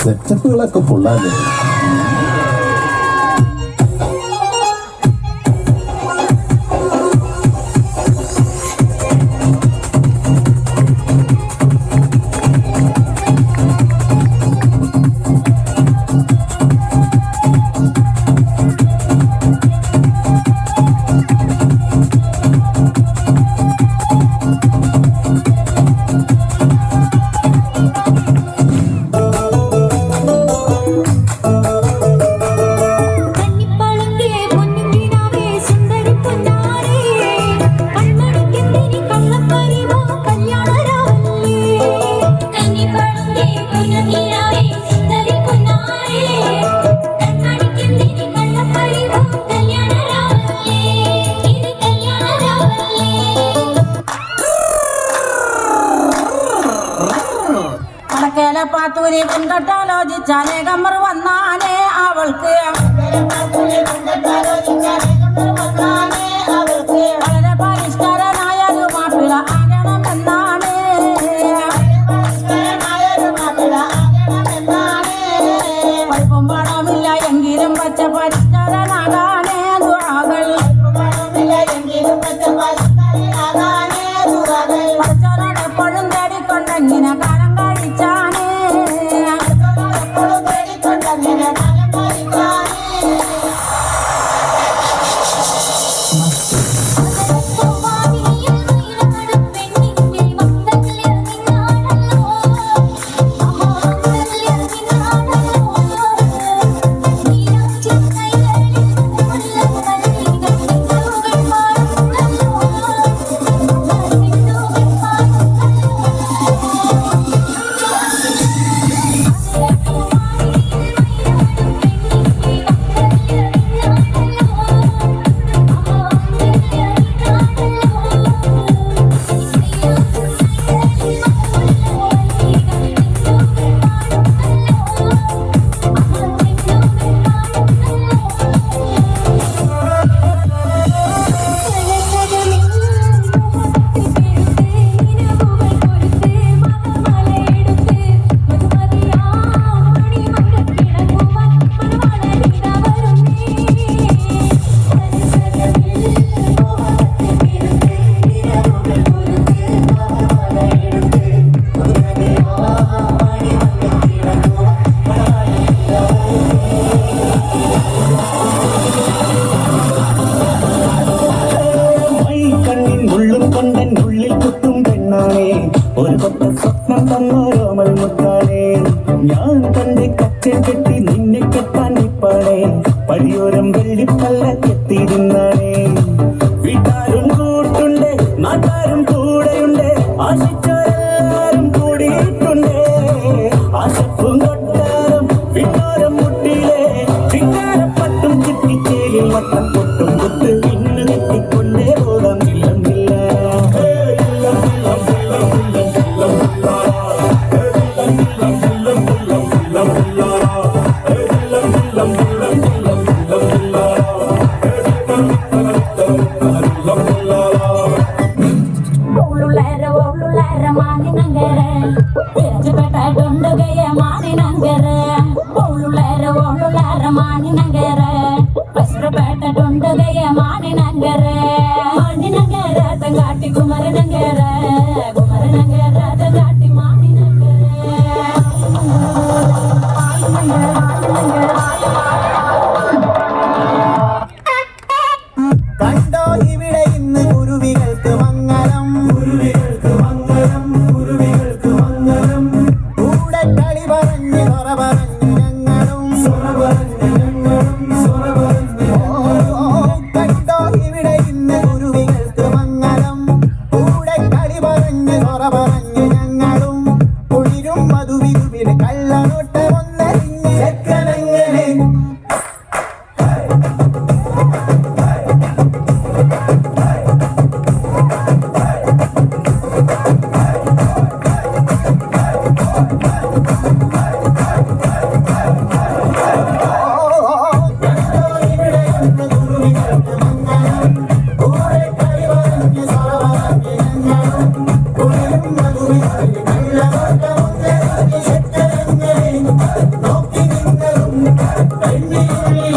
സെറ്റപ്പുകളൊക്കെ കൊള്ളാല്ലേ? പാത്തൂരി കുണ്ടട്ടാലോചിച്ചാലേ കമ്മർ വന്നാനേ അവൾക്ക് വളരെ പരിഷ്കാരനായൊരു മാപ്പിള ആകണമെന്നാണ്. പഠിപ്പും പണമില്ല എങ്കിലും പച്ച പരിഷ്കാരനാകാനേ ദുആകൾ. പഠിച്ചവനോട് എപ്പോഴും തേടിക്കൊണ്ടെങ്ങനെ കാലം കഴിച്ചാനേ. ഒരു കൊട്ട സ്വപ്നം തന്നോരോമൽ മുത്താണേ. ഞാൻ കണ്ട് കച്ചൽ കെട്ടി നിന്നെ കെട്ടാൻ നിപ്പാണേ. പടിയോരം വെള്ളിപ്പല്ല കെത്തിയിരുന്നാണേ. വീട്ടാരും കൂട്ടുണ്ട്, നാട്ടാരും കൂടെയുണ്ട്, ആശിച്ചോരെല്ലാരും കൂടിയിട്ടുണ്ട്. ആശപ്പും കൊട്ടാരം വിട്ടോരം മുട്ടിയിലെ ചിങ്ങാരപ്പട്ടും ചുറ്റിച്ചേരിൽ വട്ടം പൊട്ടും കൊട്ട് ഇന്ന് നെറ്റിക്കൊണ്ടേ പോകാം. കണ്ടോ ഇവിടെ ഇന്ന് കുരുവികൾക്ക് മംഗളം, കുരുവികൾക്ക് മംഗളം, കുരുവികൾക്ക് മംഗളം. കൂടെ കളി പറഞ്ഞ് സൊറ പറഞ്ഞ് ഞങ്ങളും, സൊറ പറഞ്ഞ് ഞങ്ങളും, സൊറ പറഞ്ഞ്. കണ്ടോ ഇവിടെ ഇന്ന് കുരുവികൾക്ക് മംഗളം, കൂടെ കളി പറഞ്ഞ് സൊറ പറഞ്ഞ് ഞങ്ങളും. കുളിരും മധുവിരുവിന് കള്ളനോട്ട് ഒന്നരിഞ്ഞ് ചെക്കനങ്ങനെ. We're നോക്കി നിങ്ങളും കണ്ണിനുള്ളിൽ